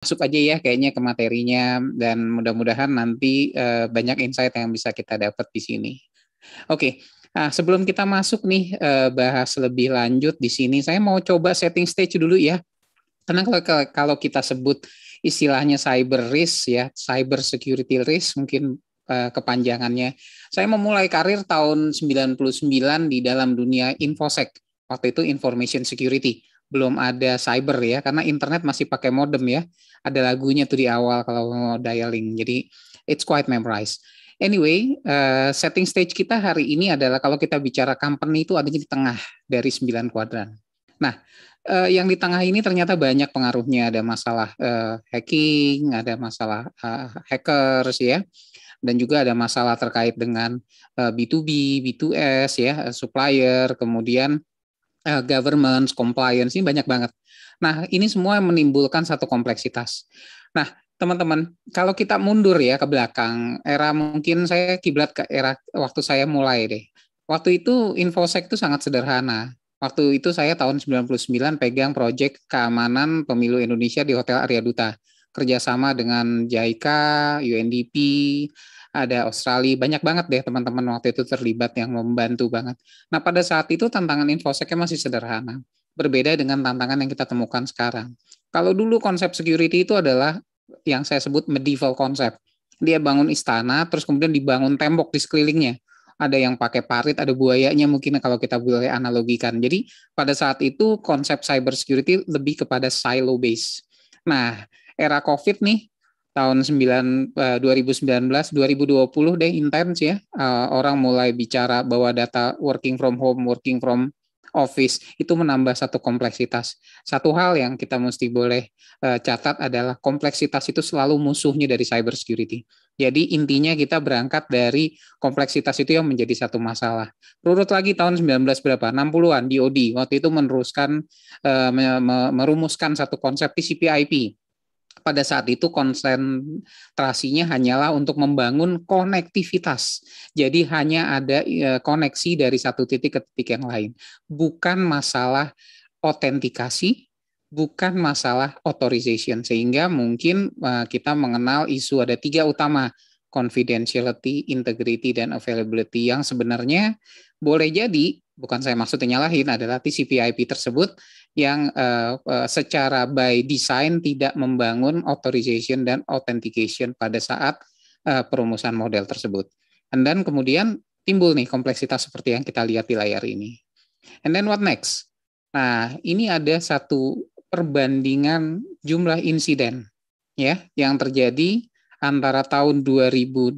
masuk aja ya kayaknya ke materinya dan mudah-mudahan nanti banyak insight yang bisa kita dapat di sini. Oke, nah, sebelum kita masuk nih bahas lebih lanjut di sini, saya mau coba setting stage dulu ya. Karena kalau kita sebut istilahnya cyber risk ya, cyber security risk mungkin kepanjangannya. Saya memulai karir tahun 99 di dalam dunia infosec. Waktu itu information security. Belum ada cyber ya, karena internet masih pakai modem ya. Ada lagunya tuh di awal kalau mau dialing. Jadi it's quite memorized. Anyway, setting stage kita hari ini adalah kalau kita bicara company itu adanya di tengah dari 9 kuadran. Nah, yang di tengah ini ternyata banyak pengaruhnya. Ada masalah hacking, ada masalah hackers ya, dan juga ada masalah terkait dengan B2B, B2S ya, supplier, kemudian governance, compliance, ini banyak banget. Nah, ini semua menimbulkan satu kompleksitas. Nah, teman-teman, kalau kita mundur ya ke belakang, era mungkin saya kiblat ke era waktu saya mulai deh. Waktu itu infosec itu sangat sederhana. Waktu itu saya tahun 99 pegang proyek keamanan pemilu Indonesia di Hotel Arya Duta. Kerjasama dengan JICA, UNDP, ada Australia, banyak banget deh teman-teman waktu itu terlibat yang membantu banget. Nah, pada saat itu tantangan infosec-nya masih sederhana. Berbeda dengan tantangan yang kita temukan sekarang. Kalau dulu konsep security itu adalah yang saya sebut medieval konsep. Dia bangun istana, terus kemudian dibangun tembok di sekelilingnya. Ada yang pakai parit, ada buayanya mungkin kalau kita boleh analogikan. Jadi pada saat itu konsep cyber security lebih kepada silo base. Nah, era COVID nih, tahun 2019, 2020 deh intens ya. Orang mulai bicara bahwa data working from home, working from office itu menambah satu kompleksitas. Satu hal yang kita mesti boleh catat adalah kompleksitas itu selalu musuhnya dari cyber security. Jadi intinya kita berangkat dari kompleksitas itu yang menjadi satu masalah. Urut lagi tahun 19 berapa? 60-an DoD waktu itu meneruskan merumuskan satu konsep TCP/IP. Pada saat itu konsentrasinya hanyalah untuk membangun konektivitas. Jadi hanya ada koneksi dari satu titik ke titik yang lain. Bukan masalah autentikasi, bukan masalah authorization. Sehingga mungkin kita mengenal isu ada 3 utama, confidentiality, integrity, dan availability, yang sebenarnya boleh jadi, bukan saya maksudnya nyalahin, adalah TCP/IP tersebut yang secara by design tidak membangun authorization dan authentication pada saat perumusan model tersebut. Dan kemudian timbul nih kompleksitas seperti yang kita lihat di layar ini. And then what next? Nah, ini ada satu perbandingan jumlah insiden ya yang terjadi antara tahun 2018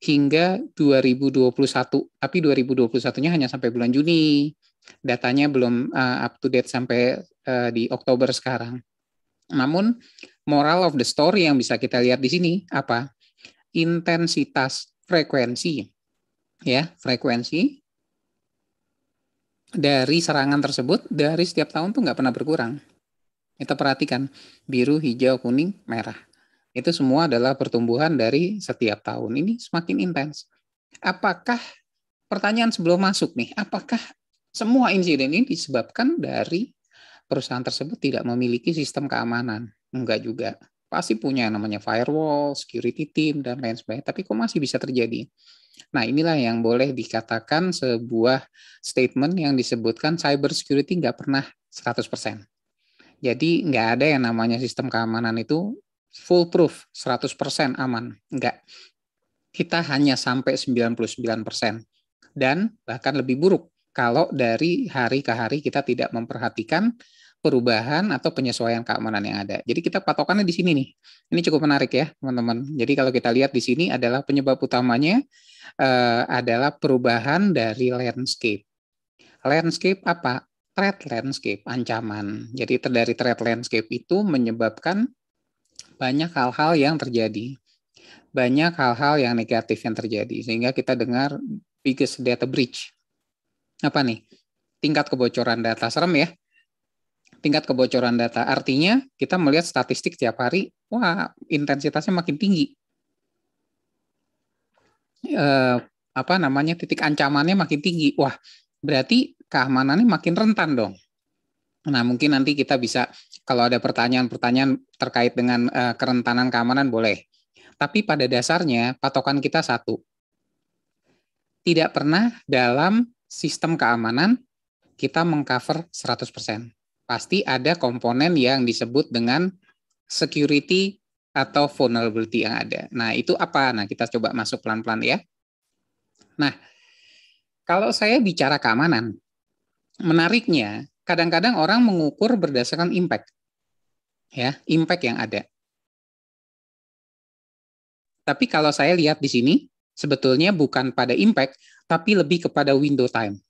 hingga 2021. Tapi 2021-nya hanya sampai bulan Juni. Datanya belum up to date sampai di Oktober sekarang. Namun moral of the story yang bisa kita lihat di sini apa? Intensitas frekuensi ya, frekuensi dari serangan tersebut dari setiap tahun tuh nggak pernah berkurang. Kita perhatikan biru, hijau, kuning, merah. Itu semua adalah pertumbuhan dari setiap tahun. Ini semakin intens. Apakah, pertanyaan sebelum masuk nih, apakah semua insiden ini disebabkan dari perusahaan tersebut tidak memiliki sistem keamanan? Enggak juga. Pasti punya yang namanya firewall, security team, dan lain sebagainya. Tapi kok masih bisa terjadi? Nah, inilah yang boleh dikatakan sebuah statement yang disebutkan cyber security nggak pernah 100%. Jadi nggak ada yang namanya sistem keamanan itu foolproof, 100% aman. Nggak. Kita hanya sampai 99%. Dan bahkan lebih buruk kalau dari hari ke hari kita tidak memperhatikan perubahan atau penyesuaian keamanan yang ada. Jadi kita patokannya di sini nih. Ini cukup menarik ya, teman-teman. Jadi kalau kita lihat di sini adalah penyebab utamanya adalah perubahan dari landscape. Landscape apa? Threat landscape, ancaman. Jadi dari threat landscape itu menyebabkan banyak hal-hal yang terjadi. Banyak hal-hal yang negatif yang terjadi. Sehingga kita dengar biggest data breach. Apa nih? Tingkat kebocoran data. Serem ya? Tingkat kebocoran data. Artinya kita melihat statistik tiap hari, wah intensitasnya makin tinggi. Titik ancamannya makin tinggi. Wah, berarti keamanannya makin rentan dong. Nah, mungkin nanti kita bisa, kalau ada pertanyaan-pertanyaan terkait dengan kerentanan keamanan, boleh. Tapi pada dasarnya, patokan kita satu. Tidak pernah dalam sistem keamanan kita mengcover 100%. Pasti ada komponen yang disebut dengan security atau vulnerability yang ada. Nah, itu apa? Nah, kita coba masuk pelan-pelan ya. Nah, kalau saya bicara keamanan, menariknya, kadang-kadang orang mengukur berdasarkan impact. Ya, impact yang ada. Tapi kalau saya lihat di sini, sebetulnya bukan pada impact, tapi lebih kepada window time.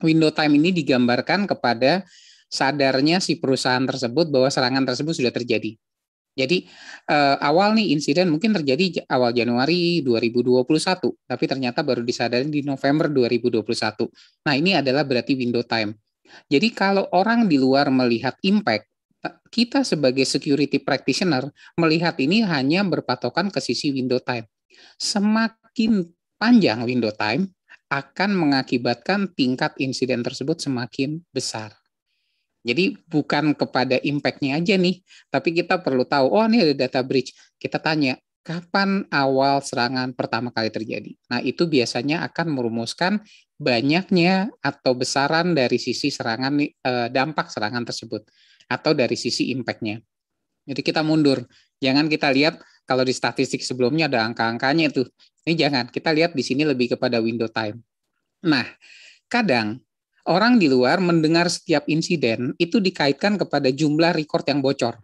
Window time ini digambarkan kepada sadarnya si perusahaan tersebut bahwa serangan tersebut sudah terjadi. Jadi awal nih insiden mungkin terjadi awal Januari 2021, tapi ternyata baru disadari di November 2021. Nah, ini adalah berarti window time. Jadi kalau orang di luar melihat impact, kita sebagai security practitioner melihat ini hanya berpatokan ke sisi window time. Semakin panjang window time akan mengakibatkan tingkat insiden tersebut semakin besar. Jadi bukan kepada impact-nya aja nih, tapi kita perlu tahu, oh ini ada data breach. Kita tanya, kapan awal serangan pertama kali terjadi? Nah, itu biasanya akan merumuskan banyaknya atau besaran dari sisi serangan, dampak serangan tersebut, atau dari sisi impact-nya. Jadi kita mundur. Jangan kita lihat kalau di statistik sebelumnya ada angka-angkanya itu. Ini jangan, kita lihat di sini lebih kepada window time. Nah, kadang orang di luar mendengar setiap insiden itu dikaitkan kepada jumlah record yang bocor.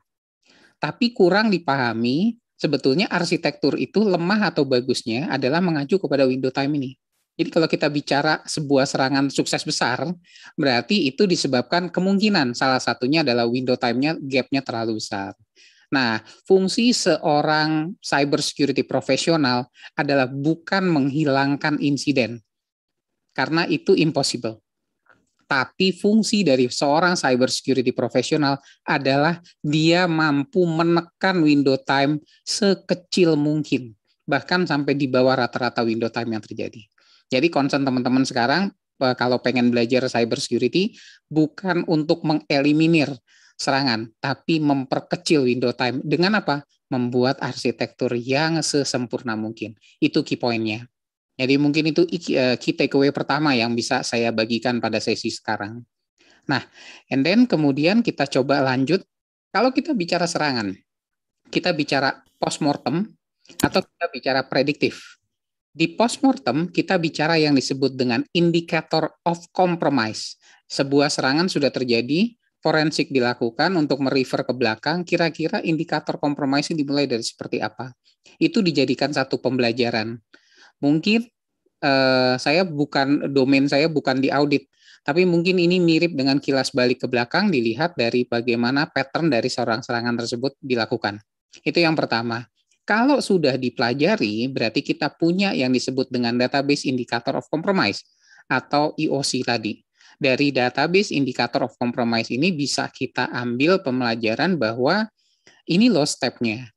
Tapi kurang dipahami sebetulnya arsitektur itu lemah atau bagusnya adalah mengacu kepada window time ini. Jadi kalau kita bicara sebuah serangan sukses besar, berarti itu disebabkan kemungkinan salah satunya adalah window time-nya, gap-nya terlalu besar. Nah, fungsi seorang cyber security profesional adalah bukan menghilangkan insiden, karena itu impossible. Tapi fungsi dari seorang cyber security profesional adalah dia mampu menekan window time sekecil mungkin, bahkan sampai di bawah rata-rata window time yang terjadi. Jadi concern teman-teman sekarang kalau pengen belajar cyber security bukan untuk mengeliminir serangan, tapi memperkecil window time dengan apa? Membuat arsitektur yang sesempurna mungkin. Itu key point-nya. Jadi mungkin itu key takeaway pertama yang bisa saya bagikan pada sesi sekarang. Nah, and then kemudian kita coba lanjut. Kalau kita bicara serangan, kita bicara postmortem atau kita bicara prediktif. Di postmortem kita bicara yang disebut dengan indicator of compromise. Sebuah serangan sudah terjadi, forensik dilakukan untuk merefer ke belakang, kira-kira indikator compromise dimulai dari seperti apa. Itu dijadikan satu pembelajaran. Mungkin domain saya bukan di audit, tapi mungkin ini mirip dengan kilas balik ke belakang dilihat dari bagaimana pattern dari seorang serangan tersebut dilakukan. Itu yang pertama. Kalau sudah dipelajari, berarti kita punya yang disebut dengan database indicator of compromise atau IOC tadi. Dari database indicator of compromise ini bisa kita ambil pembelajaran bahwa ini loh step-nya.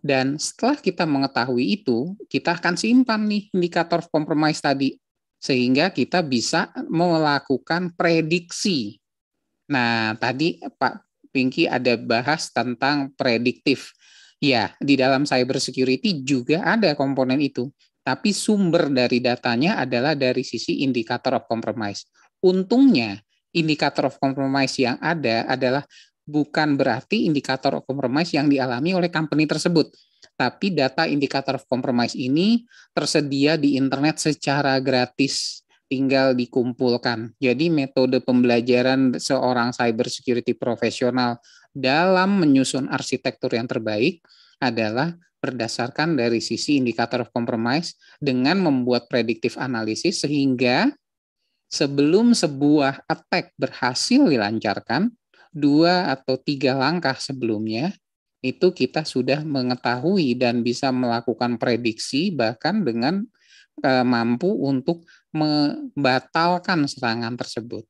Dan setelah kita mengetahui itu, kita akan simpan nih indikator compromise tadi. Sehingga kita bisa melakukan prediksi. Nah, tadi Pak Pinky ada bahas tentang prediktif. Ya, di dalam cyber security juga ada komponen itu. Tapi sumber dari datanya adalah dari sisi indikator of compromise. Untungnya, indikator of compromise yang ada adalah bukan berarti indikator of compromise yang dialami oleh company tersebut. Tapi data indikator of compromise ini tersedia di internet secara gratis, tinggal dikumpulkan. Jadi metode pembelajaran seorang cyber security profesional dalam menyusun arsitektur yang terbaik adalah berdasarkan dari sisi indikator of compromise dengan membuat predictive analysis sehingga sebelum sebuah attack berhasil dilancarkan, 2 atau 3 langkah sebelumnya, itu kita sudah mengetahui dan bisa melakukan prediksi bahkan dengan mampu untuk membatalkan serangan tersebut.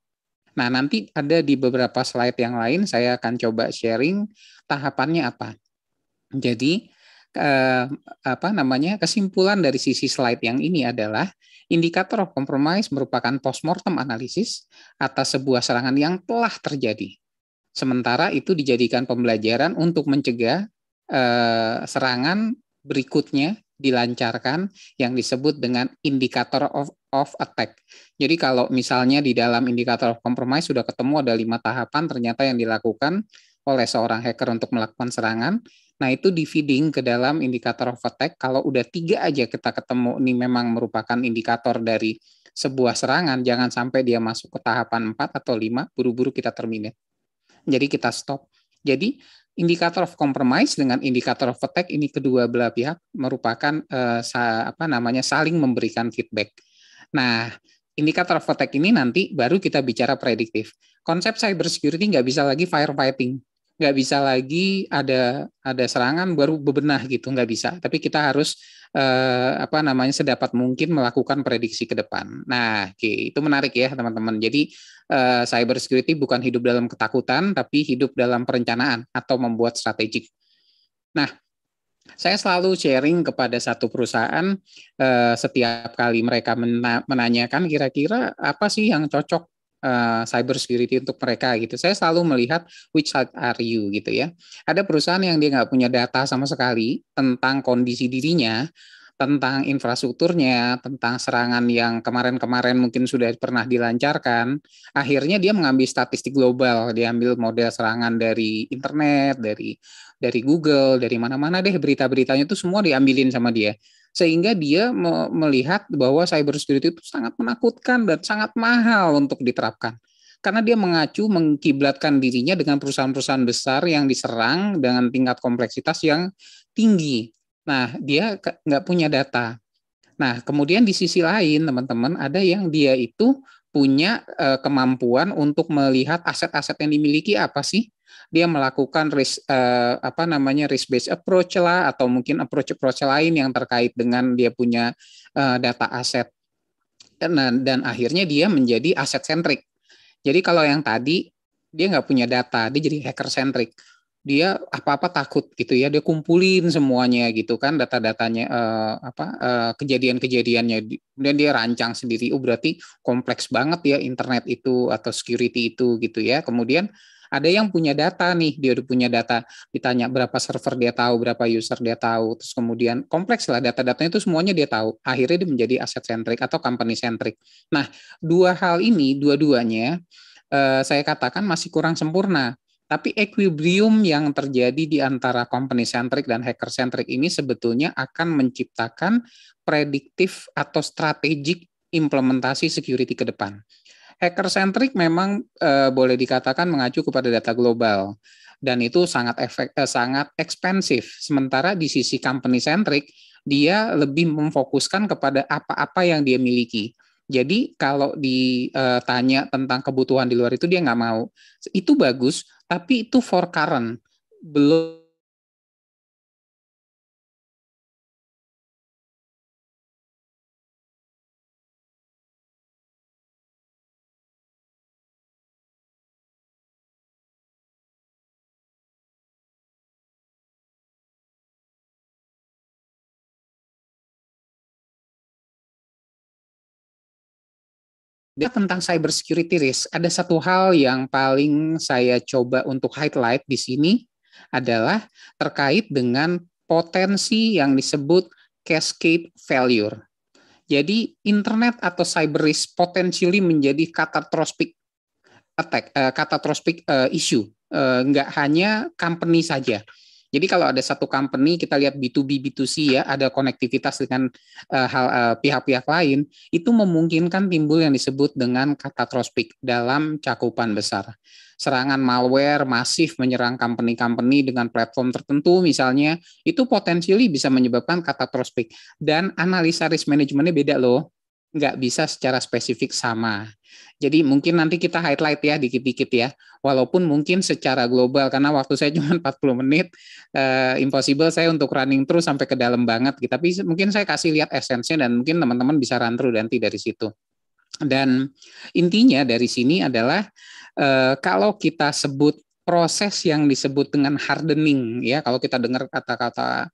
Nah, nanti ada di beberapa slide yang lain, saya akan coba sharing tahapannya apa. Jadi, kesimpulan dari sisi slide yang ini adalah indikator of compromise merupakan postmortem analysis atas sebuah serangan yang telah terjadi. Sementara itu dijadikan pembelajaran untuk mencegah serangan berikutnya dilancarkan yang disebut dengan indikator of attack. Jadi kalau misalnya di dalam indikator of compromise sudah ketemu ada 5 tahapan ternyata yang dilakukan oleh seorang hacker untuk melakukan serangan, nah itu di feeding ke dalam indikator of attack. Kalau udah 3 aja kita ketemu ini memang merupakan indikator dari sebuah serangan, jangan sampai dia masuk ke tahapan 4 atau 5, buru-buru kita terminate. Jadi kita stop. Jadi indikator of compromise dengan indikator of attack ini kedua belah pihak merupakan saling memberikan feedback. Nah, indikator of attack ini nanti baru kita bicara prediktif. Konsep cyber security nggak bisa lagi firefighting, nggak bisa lagi ada serangan baru bebenah gitu, nggak bisa. Tapi kita harus sedapat mungkin melakukan prediksi ke depan. Nah, itu menarik ya teman-teman. Jadi cyber security bukan hidup dalam ketakutan, tapi hidup dalam perencanaan atau membuat strategik. Nah, saya selalu sharing kepada satu perusahaan setiap kali mereka menanyakan kira-kira apa sih yang cocok cyber security untuk mereka gitu. Saya selalu melihat which side are you gitu ya. Ada perusahaan yang dia nggak punya data sama sekali tentang kondisi dirinya, tentang infrastrukturnya, tentang serangan yang kemarin-kemarin mungkin sudah pernah dilancarkan. Akhirnya dia mengambil statistik global, dia ambil model serangan dari internet, dari Google, dari mana-mana deh berita-beritanya itu semua diambilin sama dia. Sehingga dia melihat bahwa cyber security itu sangat menakutkan dan sangat mahal untuk diterapkan. Karena dia mengacu mengkiblatkan dirinya dengan perusahaan-perusahaan besar yang diserang dengan tingkat kompleksitas yang tinggi. Nah, dia nggak punya data. Nah, kemudian di sisi lain, teman-teman, ada yang dia itu punya kemampuan untuk melihat aset-aset yang dimiliki apa sih? Dia melakukan risk based approach lah, atau mungkin approach lain yang terkait dengan dia punya data aset. Dan akhirnya dia menjadi aset centric. Jadi kalau yang tadi dia nggak punya data, dia jadi hacker centric. Dia apa-apa takut gitu ya, dia kumpulin semuanya gitu kan data-datanya kejadian-kejadiannya, kemudian dia rancang sendiri. Berarti kompleks banget ya internet itu atau security itu gitu ya. Kemudian ada yang punya data nih, dia udah punya data, ditanya berapa server dia tahu, berapa user dia tahu, terus kemudian kompleks lah data-datanya itu semuanya dia tahu. Akhirnya dia menjadi aset centric atau company centric. Nah, dua hal ini dua-duanya saya katakan masih kurang sempurna. Tapi equilibrium yang terjadi di antara company centric dan hacker centric ini sebetulnya akan menciptakan prediktif atau strategik implementasi security ke depan. Hacker centric memang boleh dikatakan mengacu kepada data global dan itu sangat ekspensif. Sementara di sisi company centric dia lebih memfokuskan kepada apa-apa yang dia miliki. Jadi kalau ditanya tentang kebutuhan di luar itu dia nggak mau. Itu bagus, tapi itu for current. Belum tentang cyber security risk. Ada satu hal yang paling saya coba untuk highlight di sini adalah terkait dengan potensi yang disebut cascade failure. Jadi internet atau cyber risk potentially menjadi catastrophic attack, catastrophic issue, nggak hanya company saja. Jadi kalau ada satu company, kita lihat B2B, B2C ya, ada konektivitas dengan pihak-pihak lain, itu memungkinkan timbul yang disebut dengan catastrophic dalam cakupan besar. Serangan malware masif menyerang company-company dengan platform tertentu misalnya, itu potensially bisa menyebabkan catastrophic. Dan analisa risk manajemennya beda loh, nggak bisa secara spesifik sama. Jadi mungkin nanti kita highlight ya dikit-dikit ya, walaupun mungkin secara global karena waktu saya cuma 40 menit, impossible saya untuk running terus sampai ke dalam banget gitu. Tapi mungkin saya kasih lihat esensinya dan mungkin teman-teman bisa run through nanti dari situ. Dan intinya dari sini adalah kalau kita sebut proses yang disebut dengan hardening ya, kalau kita dengar kata-kata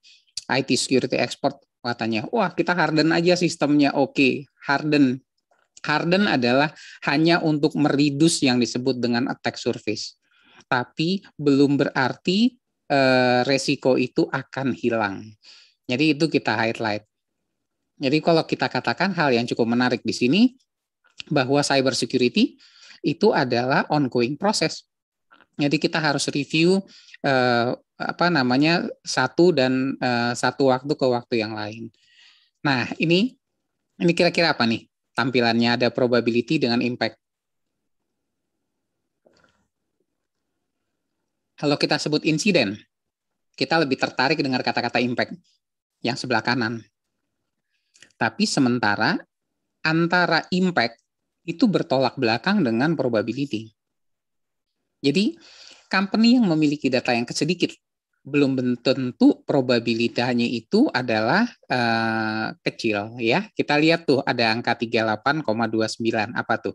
IT security expert katanya, wah kita harden aja sistemnya, oke, harden. Harden adalah hanya untuk meridus yang disebut dengan attack surface. tapi belum berarti resiko itu akan hilang. Jadi itu kita highlight. Jadi kalau kita katakan hal yang cukup menarik di sini, bahwa cyber security itu adalah ongoing proses. Jadi kita harus review satu waktu ke waktu yang lain. Nah, ini kira-kira apa nih tampilannya? Ada probability dengan impact. Kalau kita sebut insiden, kita lebih tertarik dengar kata-kata impact yang sebelah kanan. Tapi sementara antara impact itu bertolak belakang dengan probability. Jadi, company yang memiliki data yang sedikit belum tentu probabilitasnya itu adalah kecil ya. Kita lihat tuh ada angka 38,29 apa tuh?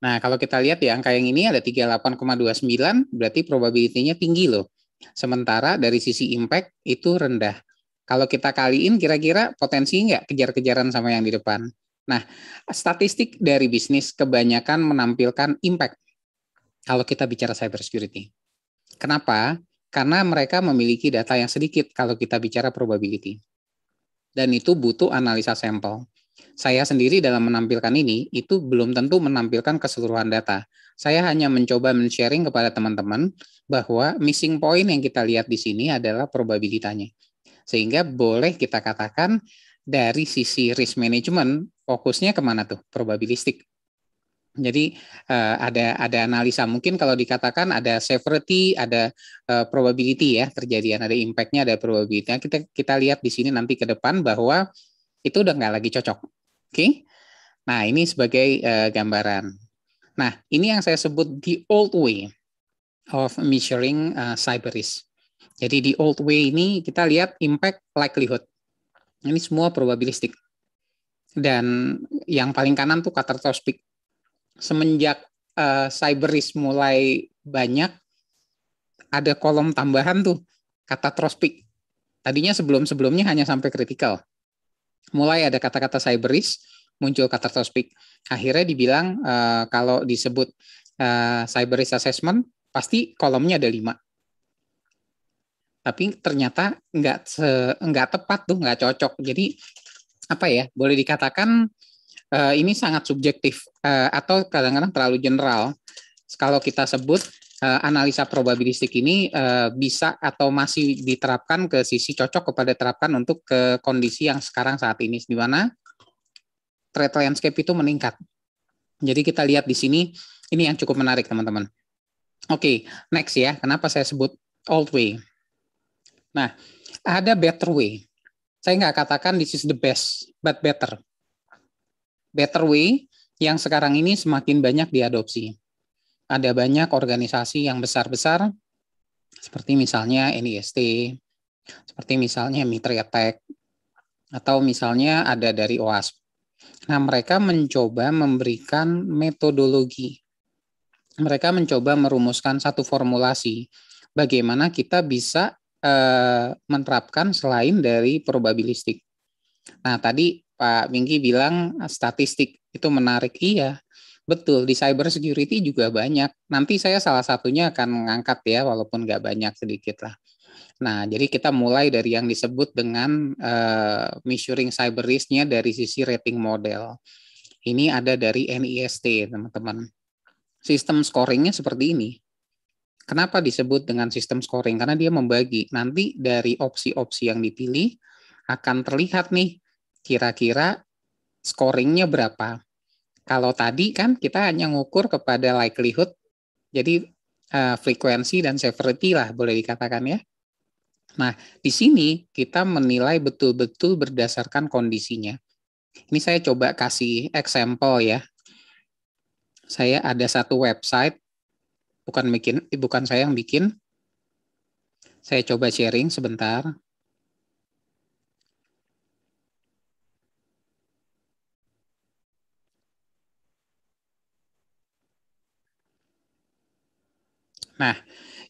Nah, kalau kita lihat ya angka yang ini ada 38,29 berarti probability-nya tinggi loh. Sementara dari sisi impact itu rendah. Kalau kita kaliin kira-kira potensi nggak kejar-kejaran sama yang di depan? Nah, statistik dari bisnis kebanyakan menampilkan impact kalau kita bicara cybersecurity. Kenapa? Karena mereka memiliki data yang sedikit kalau kita bicara probability. Dan itu butuh analisa sampel. Saya sendiri dalam menampilkan ini, itu belum tentu menampilkan keseluruhan data. Saya hanya mencoba men-sharing kepada teman-teman bahwa missing point yang kita lihat di sini adalah probabilitanya. Sehingga boleh kita katakan dari sisi risk management, fokusnya kemana tuh? Probabilistik. Jadi ada analisa, mungkin kalau dikatakan ada severity, ada probability ya terjadian, ada impact-nya, ada probability. Nah, kita lihat di sini nanti ke depan bahwa itu udah nggak lagi cocok. Oke? Nah, ini sebagai gambaran. Nah, ini yang saya sebut the old way of measuring cyber risk. Jadi di old way ini kita lihat impact likelihood. Ini semua probabilistik. Dan yang paling kanan tuh catastrophic. Semenjak cyber risk mulai banyak, ada kolom tambahan tuh, catastrophic. Tadinya sebelum-sebelumnya hanya sampai kritikal. Mulai ada kata-kata cyber risk, muncul catastrophic. Akhirnya dibilang kalau disebut cyber risk assessment, pasti kolomnya ada 5. Tapi ternyata nggak tepat tuh, nggak cocok. Jadi apa ya, boleh dikatakan ini sangat subjektif atau kadang-kadang terlalu general. Kalau kita sebut analisa probabilistik ini bisa atau masih diterapkan ke sisi cocok kepada terapkan untuk ke kondisi yang sekarang saat ini, di mana threat landscape itu meningkat. Jadi kita lihat di sini, ini yang cukup menarik teman-teman. Oke, next ya, kenapa saya sebut old way? Nah, ada better way. Saya nggak katakan this is the best, but better. Better way yang sekarang ini semakin banyak diadopsi. Ada banyak organisasi yang besar-besar, seperti misalnya NIST, seperti misalnya Mitriatek, atau misalnya ada dari OASP. Nah, mereka mencoba memberikan metodologi. Mereka mencoba merumuskan satu formulasi bagaimana kita bisa menerapkan selain dari probabilistik. Nah, tadi Pak Minggi bilang statistik itu menarik. Iya, betul. Di cyber security juga banyak. Nanti saya salah satunya akan mengangkat ya, walaupun nggak banyak, sedikit lah. Nah, jadi kita mulai dari yang disebut dengan measuring cyber risk-nya dari sisi rating model. Ini ada dari NIST, teman-teman. Sistem scoring-nya seperti ini. Kenapa disebut dengan sistem scoring? Karena dia membagi. Nanti dari opsi-opsi yang dipilih akan terlihat nih kira-kira scoring-nya berapa. Kalau tadi kan kita hanya ngukur kepada likelihood, jadi frekuensi dan severity lah boleh dikatakan ya. Nah, di sini kita menilai betul-betul berdasarkan kondisinya. Ini saya coba kasih example ya. Saya ada satu website, bukan saya yang bikin. Saya coba sharing sebentar. Nah,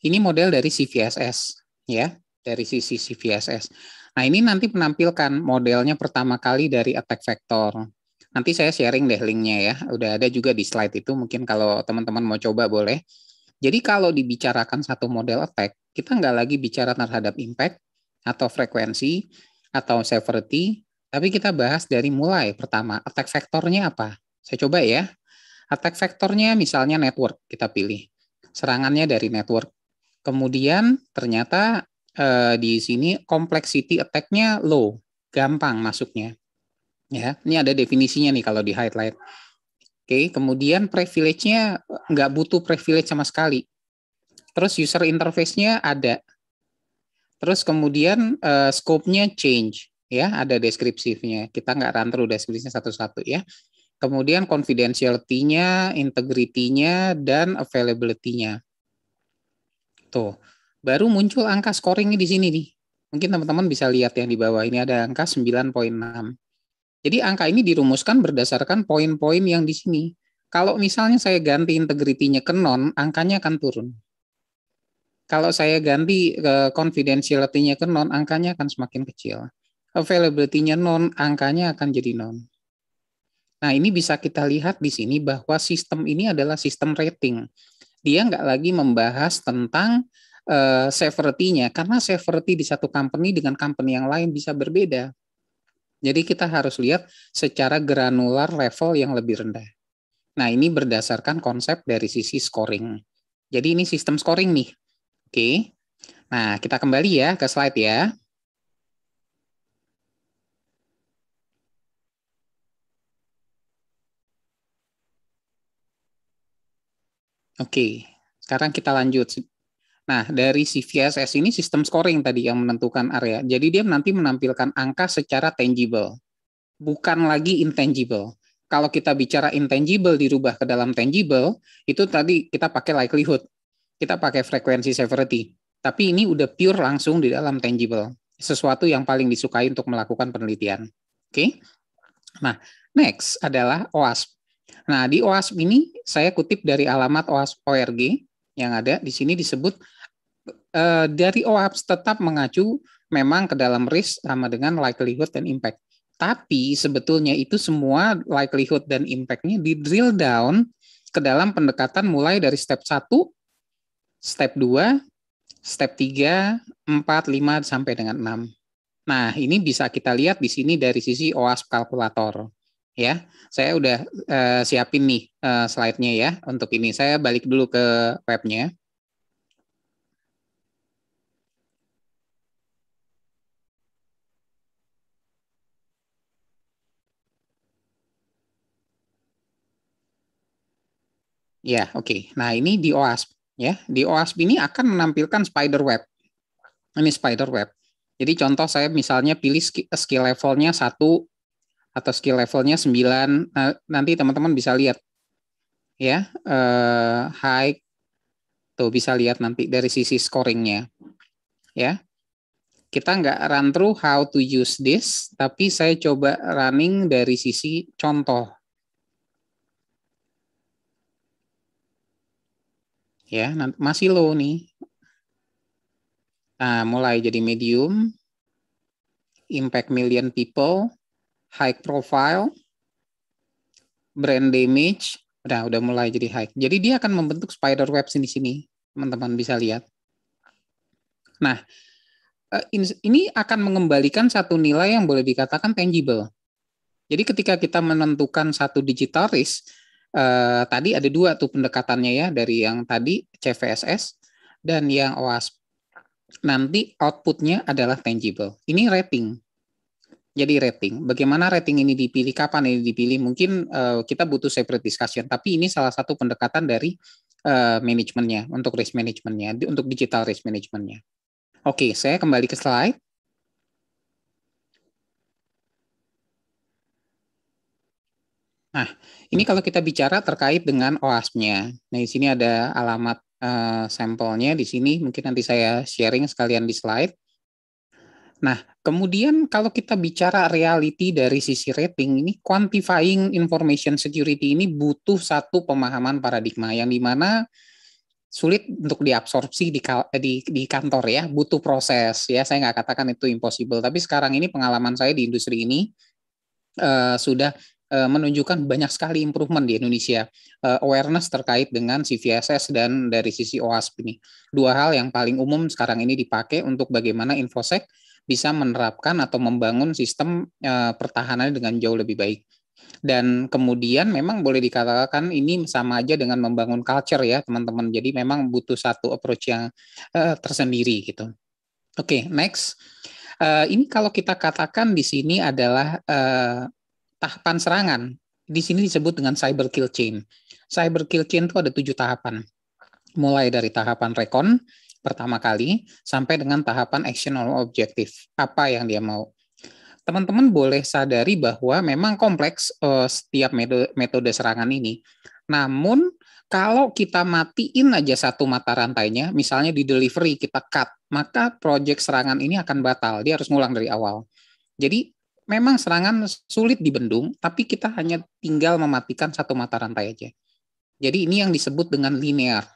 ini model dari CVSS, ya, dari sisi CVSS. Nah, ini nanti menampilkan modelnya pertama kali dari attack vector. Nanti saya sharing deh linknya ya, udah ada juga di slide itu, mungkin kalau teman-teman mau coba boleh. Jadi kalau dibicarakan satu model attack, kita nggak lagi bicara terhadap impact, atau frekuensi, atau severity, tapi kita bahas dari mulai pertama, attack vectornya apa? Saya coba ya. Attack vectornya misalnya network, kita pilih. Serangannya dari network. Kemudian ternyata di sini complexity attack-nya low, gampang masuknya. Ya, ini ada definisinya nih kalau di highlight. Oke, kemudian privilege-nya nggak butuh privilege sama sekali. Terus user interface-nya ada. Terus kemudian scope-nya change, ya, ada deskripsinya. Kita nggak run through deskripsinya satu-satu ya. Kemudian confidentiality-nya, integrity-nya, dan availability-nya. Tuh, baru muncul angka scoring di sini nih. Mungkin teman-teman bisa lihat yang di bawah ini ada angka 9,6. Jadi angka ini dirumuskan berdasarkan poin-poin yang di sini. Kalau misalnya saya ganti integrity-nya ke non, angkanya akan turun. Kalau saya ganti confidentiality-nya ke non, angkanya akan semakin kecil. Availability-nya non, angkanya akan jadi non. Nah, ini bisa kita lihat di sini bahwa sistem ini adalah sistem rating. Dia nggak lagi membahas tentang severity-nya, karena severity di satu company dengan company yang lain bisa berbeda. Jadi kita harus lihat secara granular level yang lebih rendah. Nah, ini berdasarkan konsep dari sisi scoring. Jadi ini sistem scoring nih. Oke. Nah, kita kembali ya ke slide ya. Oke. Sekarang kita lanjut. Nah, dari CVSS ini sistem scoring tadi yang menentukan area. Jadi dia nanti menampilkan angka secara tangible, bukan lagi intangible. Kalau kita bicara intangible dirubah ke dalam tangible, itu tadi kita pakai likelihood, kita pakai frekuensi severity. Tapi ini udah pure langsung di dalam tangible, sesuatu yang paling disukai untuk melakukan penelitian. Oke? Nah, next adalah OWASP. Nah, di OWASP ini saya kutip dari alamat OWASP ORG yang ada di sini disebut dari OWASP tetap mengacu memang ke dalam risk sama dengan likelihood dan impact. Tapi sebetulnya itu semua likelihood dan impact-nya di drill down ke dalam pendekatan mulai dari step 1, step 2, step 3, 4, 5, sampai dengan 6. Nah, ini bisa kita lihat di sini dari sisi OWASP kalkulator. Ya, saya udah siapin nih slide-nya ya untuk ini. Saya balik dulu ke webnya. Ya, oke. Nah, ini di OWASP ya. Di OWASP ini akan menampilkan spider web. Ini spider web. Jadi contoh saya misalnya pilih skill levelnya 1 atau skill levelnya 9. Nah, nanti teman-teman bisa lihat ya, high tuh bisa lihat nanti dari sisi scoringnya ya. Kita nggak run through how to use this, tapi saya coba running dari sisi contoh ya. Masih low nih. Nah, mulai jadi medium, impact million people, high profile, brand damage, udah mulai jadi high. Jadi dia akan membentuk spider web sini, teman-teman bisa lihat. Nah, ini akan mengembalikan satu nilai yang boleh dikatakan tangible. Jadi ketika kita menentukan satu digital risk, tadi ada dua tuh pendekatannya ya, dari yang tadi CVSS dan yang OWASP. Nanti outputnya adalah tangible. Ini rating. Jadi rating. Bagaimana rating ini dipilih, kapan ini dipilih, mungkin kita butuh separate discussion, tapi ini salah satu pendekatan dari manajemennya, untuk risk manajemennya, untuk digital risk manajemennya. Oke, saya kembali ke slide. Nah, ini kalau kita bicara terkait dengan OWASP-nya. Nah, di sini ada alamat sampelnya di sini, mungkin nanti saya sharing sekalian di slide. Nah, kemudian kalau kita bicara reality dari sisi rating, ini quantifying information security ini butuh satu pemahaman paradigma yang dimana sulit untuk diabsorpsi di kantor ya, butuh proses ya. Saya nggak katakan itu impossible, tapi sekarang ini pengalaman saya di industri ini sudah menunjukkan banyak sekali improvement di Indonesia, awareness terkait dengan CVSS dan dari sisi OASP ini. Dua hal yang paling umum sekarang ini dipakai untuk bagaimana InfoSec bisa menerapkan atau membangun sistem pertahanan dengan jauh lebih baik. Dan kemudian memang boleh dikatakan ini sama aja dengan membangun culture ya teman-teman. Jadi memang butuh satu approach yang tersendiri gitu. Oke, next. Ini kalau kita katakan di sini adalah tahapan serangan. Di sini disebut dengan cyber kill chain. Cyber kill chain itu ada 7 tahapan. Mulai dari tahapan recon pertama kali sampai dengan tahapan action or objective. Apa yang dia mau. Teman-teman boleh sadari bahwa memang kompleks setiap metode serangan ini. Namun kalau kita matiin aja satu mata rantainya, misalnya di delivery kita cut, maka project serangan ini akan batal. Dia harus ngulang dari awal. Jadi memang serangan sulit dibendung, tapi kita hanya tinggal mematikan satu mata rantai aja. Jadi ini yang disebut dengan linear.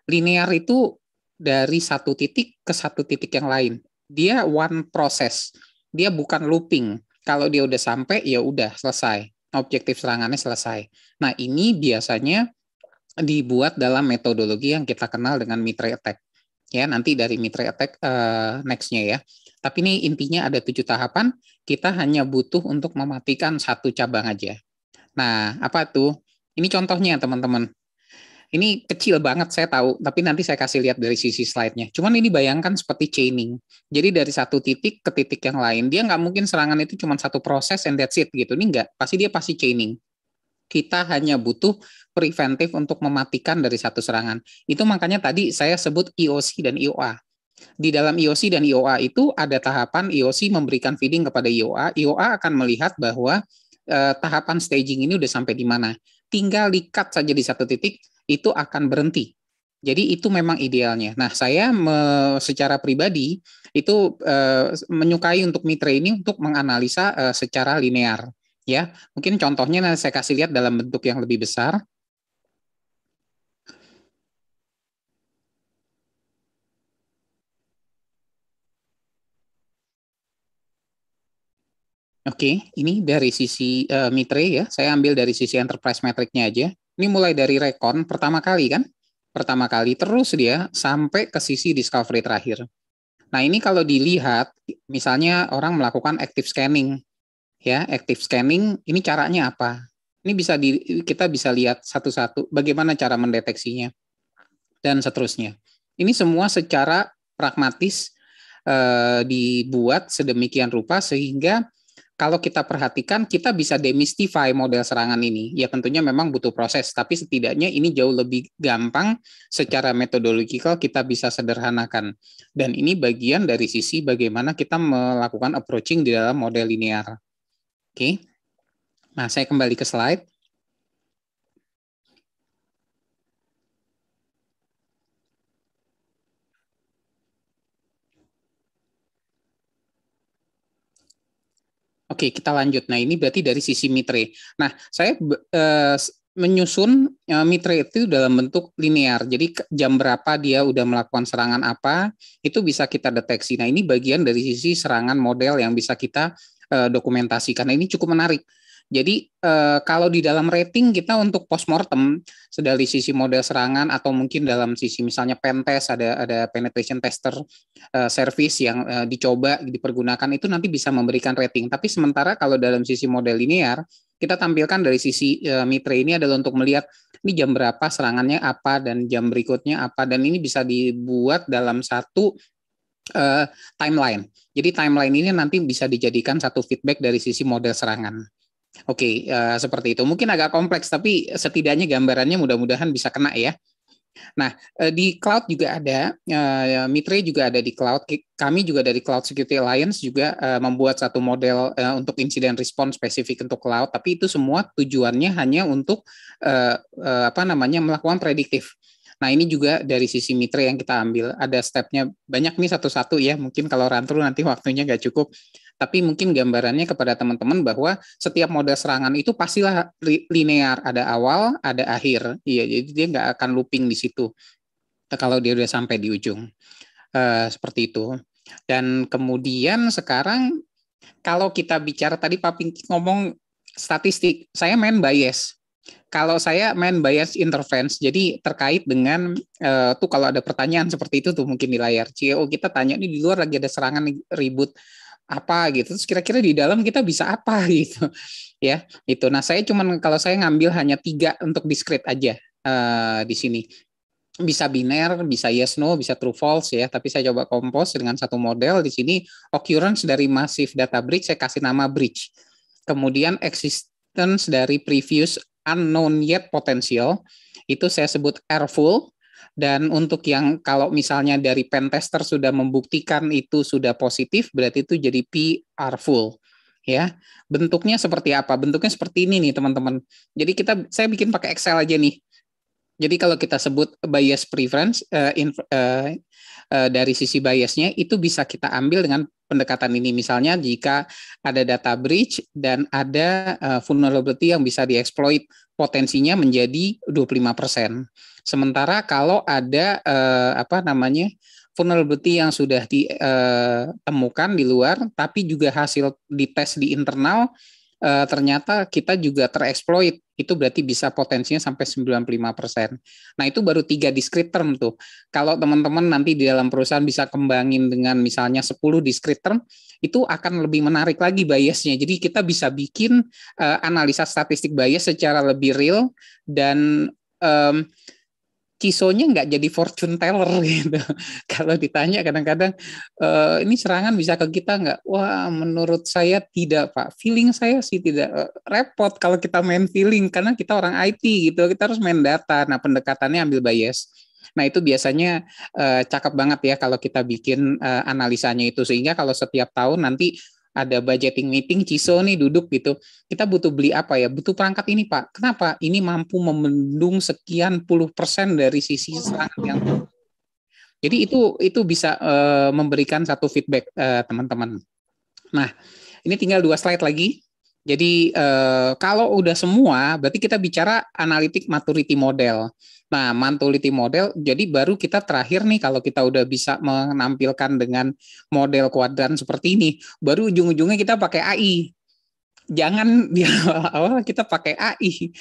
Linear itu dari satu titik ke satu titik yang lain. Dia one process. Dia bukan looping. Kalau dia udah sampai, ya udah selesai. Objektif serangannya selesai. Nah, ini biasanya dibuat dalam metodologi yang kita kenal dengan Mitre attack. Ya, nanti dari Mitre attack next-nya ya. Tapi ini intinya ada 7 tahapan, kita hanya butuh untuk mematikan satu cabang aja. Nah, apa tuh? Ini contohnya teman-teman. Ini kecil banget saya tahu, tapi nanti saya kasih lihat dari sisi slide-nya. Cuman ini bayangkan seperti chaining. Jadi dari satu titik ke titik yang lain, dia nggak mungkin serangan itu cuma satu proses and that's it gitu. Ini nggak, dia pasti chaining. Kita hanya butuh preventif untuk mematikan dari satu serangan. Itu makanya tadi saya sebut IOC dan IOA. Di dalam IOC dan IOA itu ada tahapan IOC memberikan feeding kepada IOA. IOA akan melihat bahwa tahapan staging ini udah sampai di mana. Tinggal di-cut saja di satu titik, itu akan berhenti. Jadi itu memang idealnya. Nah, saya secara pribadi itu menyukai untuk Mitre ini untuk menganalisa secara linear. Ya, mungkin contohnya saya kasih lihat dalam bentuk yang lebih besar. Oke, ini dari sisi Mitre ya. Saya ambil dari sisi enterprise metric-nya aja. Ini mulai dari recon pertama kali kan? Pertama kali terus dia sampai ke sisi discovery terakhir. Nah, ini kalau dilihat misalnya orang melakukan active scanning ya, active scanning ini caranya apa? Ini kita bisa lihat satu-satu bagaimana cara mendeteksinya dan seterusnya. Ini semua secara pragmatis dibuat sedemikian rupa sehingga kalau kita perhatikan, kita bisa demystify model serangan ini. Ya tentunya memang butuh proses, tapi setidaknya ini jauh lebih gampang secara metodologikal kita bisa sederhanakan. Dan ini bagian dari sisi bagaimana kita melakukan approaching di dalam model linear. Oke, nah saya kembali ke slide. Oke, kita lanjut. Nah, ini berarti dari sisi Mitre. Nah, saya menyusun Mitre itu dalam bentuk linear. Jadi jam berapa dia udah melakukan serangan apa, itu bisa kita deteksi. Nah, ini bagian dari sisi serangan model yang bisa kita dokumentasikan. Nah, ini cukup menarik. Jadi kalau di dalam rating kita untuk postmortem dari sisi model serangan atau mungkin dalam sisi misalnya pen test ada penetration tester service yang dicoba dipergunakan itu nanti bisa memberikan rating. Tapi sementara kalau dalam sisi model linear kita tampilkan dari sisi Mitre ini adalah untuk melihat ini jam berapa serangannya apa dan jam berikutnya apa dan ini bisa dibuat dalam satu timeline. Jadi timeline ini nanti bisa dijadikan satu feedback dari sisi model serangan. Oke, seperti itu. Mungkin agak kompleks, tapi setidaknya gambarannya mudah-mudahan bisa kena ya. Nah, di cloud juga ada, Mitre juga ada di cloud. Kami juga dari Cloud Security Alliance juga membuat satu model untuk incident response spesifik untuk cloud. Tapi itu semua tujuannya hanya untuk melakukan prediktif. Nah, ini juga dari sisi Mitre yang kita ambil. Ada stepnya banyak nih satu-satu ya. Mungkin kalau run through nanti waktunya nggak cukup. Tapi mungkin gambarannya kepada teman-teman bahwa setiap model serangan itu pastilah linear, ada awal, ada akhir. Iya, jadi dia nggak akan looping di situ. kalau dia udah sampai di ujung. Seperti itu. Dan kemudian sekarang kalau kita bicara tadi Pak Pinky ngomong statistik, saya main bias. Kalau saya main bias interference, jadi terkait dengan tuh kalau ada pertanyaan seperti itu tuh mungkin di layar CEO kita tanya nih di luar lagi ada serangan ribut apa gitu, terus kira-kira di dalam kita bisa apa gitu ya itu. Nah saya cuman kalau saya ngambil hanya 3 untuk discrete aja di sini. Bisa biner, bisa yes no, bisa true false ya. Tapi saya coba compose dengan satu model di sini occurrence dari massive data breach saya kasih nama breach. Kemudian existence dari previous unknown yet potential itu saya sebut airful. Dan untuk yang kalau misalnya dari pentester sudah membuktikan itu sudah positif, berarti itu jadi PR full. Ya, bentuknya seperti apa? Bentuknya seperti ini nih teman-teman. Jadi saya bikin pakai Excel aja nih. Jadi kalau kita sebut bias preference dari sisi biasnya itu bisa kita ambil dengan pendekatan ini. Misalnya jika ada data breach dan ada vulnerability yang bisa dieksploit, potensinya menjadi 25%. Sementara kalau ada vulnerability yang sudah ditemukan di luar, tapi juga hasil dites di internal ternyata kita juga tereksploit, itu berarti bisa potensinya sampai 95%. Nah, itu baru 3 discrete term tuh. Kalau teman-teman nanti di dalam perusahaan bisa kembangin dengan misalnya 10 discrete term, itu akan lebih menarik lagi biasnya. Jadi kita bisa bikin analisa statistik bias secara lebih real dan Cisonya nggak jadi fortune teller gitu. Kalau ditanya kadang-kadang ini serangan bisa ke kita nggak? Wah, menurut saya tidak, Pak. Feeling saya sih tidak. Repot kalau kita main feeling karena kita orang IT gitu. Kita harus main data. Nah, pendekatannya ambil bias. Nah, itu biasanya cakep banget ya kalau kita bikin analisanya itu, sehingga kalau setiap tahun nanti ada budgeting meeting, CISO nih duduk gitu, kita butuh beli apa ya? Butuh perangkat ini Pak. Kenapa? Ini mampu membendung sekian puluh persen dari sisi serangan yang. Jadi itu bisa memberikan satu feedback teman-teman. Nah, ini tinggal 2 slide lagi. Jadi kalau udah semua, berarti kita bicara analytic maturity model. Nah, maturity model, jadi baru kita terakhir nih kalau kita udah bisa menampilkan dengan model kuadran seperti ini, baru ujung-ujungnya kita pakai AI. Jangan di awal kita pakai AI.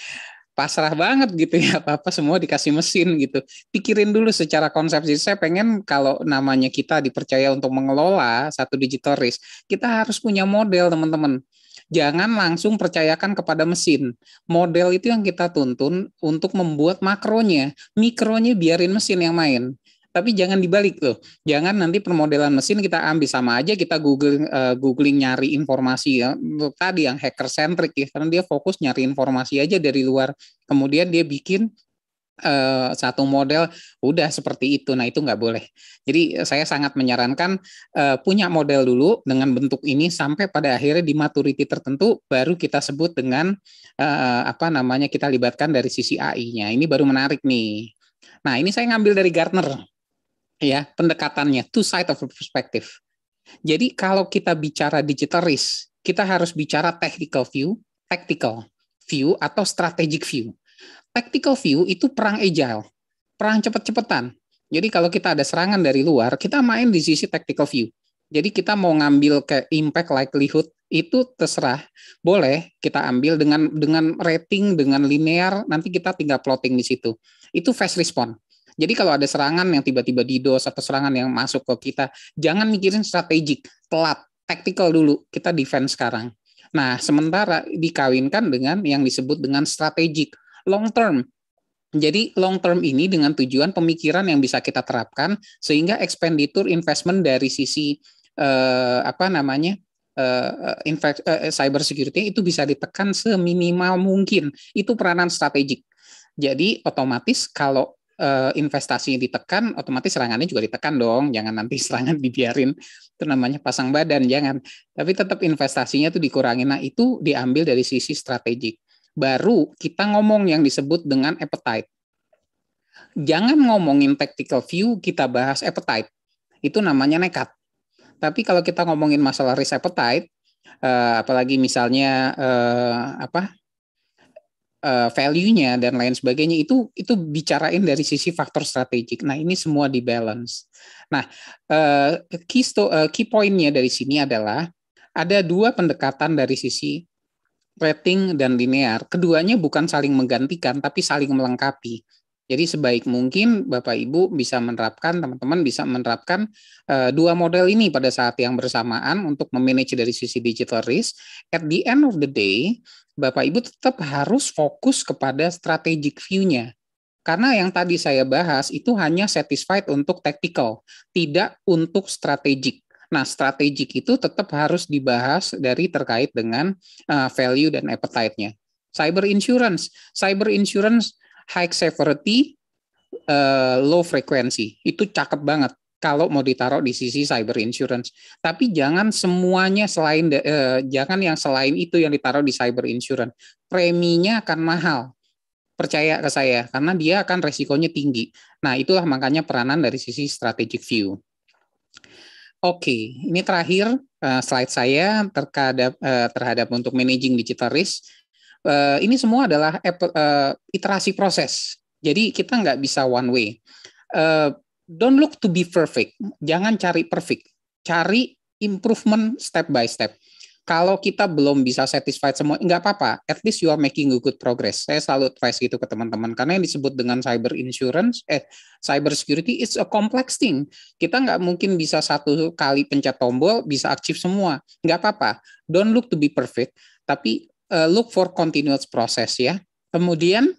Pasrah banget gitu ya, apa-apa semua dikasih mesin gitu. Pikirin dulu secara konsepsi. Saya pengen kalau namanya kita dipercaya untuk mengelola satu digital risk, kita harus punya model teman-teman. Jangan langsung percayakan kepada mesin. Model itu yang kita tuntun untuk membuat makronya, mikronya biarin mesin yang main. Tapi jangan dibalik tuh. Jangan nanti permodelan mesin kita ambil sama aja kita googling nyari informasi ya. Untuk tadi yang hacker centric ya, karena dia fokus nyari informasi aja dari luar. Kemudian dia bikin satu model udah seperti itu. Nah, itu nggak boleh. Jadi saya sangat menyarankan punya model dulu dengan bentuk ini sampai pada akhirnya di maturity tertentu baru kita sebut dengan kita libatkan dari sisi AI-nya. Ini baru menarik nih. Nah, ini saya ngambil dari Gartner ya, pendekatannya two side of a perspective. Jadi kalau kita bicara digital risk, kita harus bicara tactical view atau strategic view. Tactical view itu perang agile, perang cepet-cepetan. Jadi kalau kita ada serangan dari luar, kita main di sisi tactical view. Jadi kita mau ngambil ke impact likelihood itu terserah, boleh kita ambil dengan rating, dengan linear, nanti kita tinggal plotting di situ. Itu fast response. Jadi kalau ada serangan yang tiba-tiba DDoS atau serangan yang masuk ke kita, jangan mikirin strategik, telat, tactical dulu, kita defense sekarang. Nah, sementara dikawinkan dengan yang disebut dengan strategik, long term. Jadi long term ini dengan tujuan pemikiran yang bisa kita terapkan sehingga expenditure investment dari sisi cyber security itu bisa ditekan seminimal mungkin. Itu peranan strategik. Jadi otomatis kalau investasinya ditekan, otomatis serangannya juga ditekan dong. Jangan nanti serangan dibiarin, itu namanya pasang badan, jangan. Tapi tetap investasinya itu dikurangin. Nah, itu diambil dari sisi strategik. Baru kita ngomong yang disebut dengan appetite. Jangan ngomongin tactical view, kita bahas appetite. Itu namanya nekat. Tapi kalau kita ngomongin masalah risk appetite, apalagi misalnya value-nya dan lain sebagainya itu bicarain dari sisi faktor strategik. Nah, ini semua di balance. Nah, key point-nya dari sini adalah ada dua pendekatan dari sisi rating dan linear. Keduanya bukan saling menggantikan, tapi saling melengkapi. Jadi sebaik mungkin Bapak Ibu bisa menerapkan, teman-teman bisa menerapkan dua model ini pada saat yang bersamaan untuk memanage dari sisi digital risk. At the end of the day, Bapak Ibu tetap harus fokus kepada strategic view-nya. Karena yang tadi saya bahas itu hanya satisfied untuk tactical, tidak untuk strategic. Nah, strategic itu tetap harus dibahas dari terkait dengan value dan appetite-nya. Cyber insurance high severity, low frequency. Itu cakep banget kalau mau ditaruh di sisi cyber insurance. Tapi jangan semuanya jangan yang selain itu yang ditaruh di cyber insurance. Preminya akan mahal. Percaya ke saya, karena dia akan resikonya tinggi. Nah, itulah makanya peranan dari sisi strategic view. Oke, ini terakhir slide saya terhadap untuk managing digital risk. Ini semua adalah iterasi proses. Jadi kita nggak bisa one way. Don't look to be perfect. Jangan cari perfect. Cari improvement step by step. Kalau kita belum bisa satisfied semua, nggak apa-apa. At least you are making a good progress. Saya selalu advise gitu ke teman-teman. Karena yang disebut dengan cyber insurance, cyber security, it's a complex thing. Kita nggak mungkin bisa satu kali pencet tombol, bisa aktif semua. Nggak apa-apa. Don't look to be perfect. Tapi look for continuous process ya. Kemudian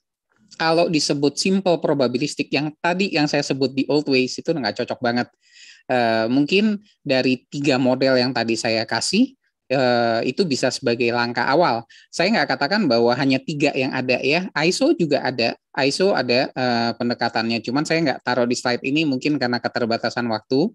kalau disebut simple probabilistic yang tadi yang saya sebut di old ways itu nggak cocok banget. Mungkin dari 3 model yang tadi saya kasih itu bisa sebagai langkah awal. Saya nggak katakan bahwa hanya 3 yang ada ya. ISO juga ada. ISO ada pendekatannya. Cuman saya nggak taruh di slide ini mungkin karena keterbatasan waktu.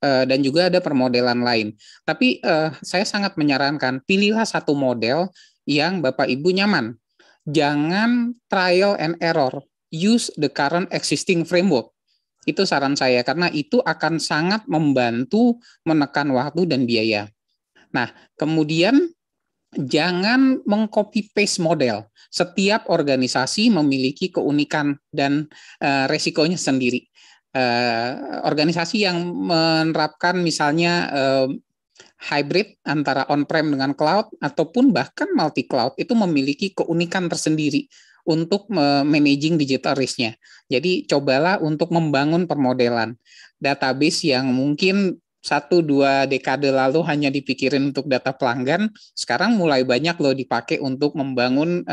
Dan juga ada permodelan lain. Tapi saya sangat menyarankan pilihlah satu model yang Bapak Ibu nyaman. Jangan trial and error. Use the current existing framework. Itu saran saya karena itu akan sangat membantu menekan waktu dan biaya. Nah, kemudian jangan meng-copy paste model. Setiap organisasi memiliki keunikan dan resikonya sendiri. Organisasi yang menerapkan misalnya hybrid antara on-prem dengan cloud ataupun bahkan multi-cloud itu memiliki keunikan tersendiri untuk managing digital risk-nya. Jadi cobalah untuk membangun permodelan database yang mungkin 1-2 dekade lalu hanya dipikirin untuk data pelanggan, sekarang mulai banyak loh dipakai untuk membangun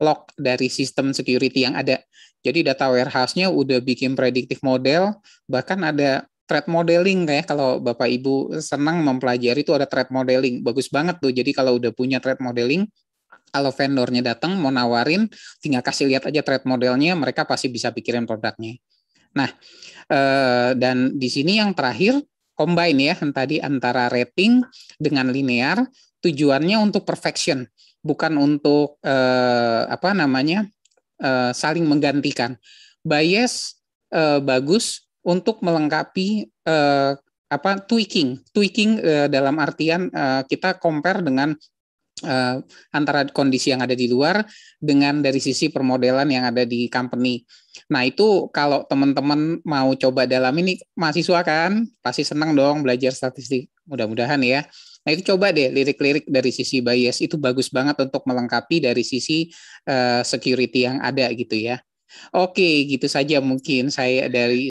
log dari sistem security yang ada. Jadi data warehouse-nya udah bikin predictive model, bahkan ada threat modeling kayak kalau Bapak Ibu senang mempelajari itu ada threat modeling. Bagus banget tuh. Jadi kalau udah punya threat modeling, kalau vendornya datang mau nawarin, tinggal kasih lihat aja threat modelnya, mereka pasti bisa pikirin produknya. Nah, dan di sini yang terakhir, combine ya tadi antara rating dengan linear, tujuannya untuk perfection, bukan untuk saling menggantikan. Bias bagus untuk melengkapi tweaking dalam artian kita compare dengan antara kondisi yang ada di luar dengan dari sisi permodelan yang ada di company. Nah itu kalau teman-teman mau coba dalam ini mahasiswa kan pasti senang dong belajar statistik, mudah-mudahan ya. Nah itu coba deh lirik-lirik dari sisi bias itu bagus banget untuk melengkapi dari sisi security yang ada gitu ya. Oke, gitu saja mungkin saya dari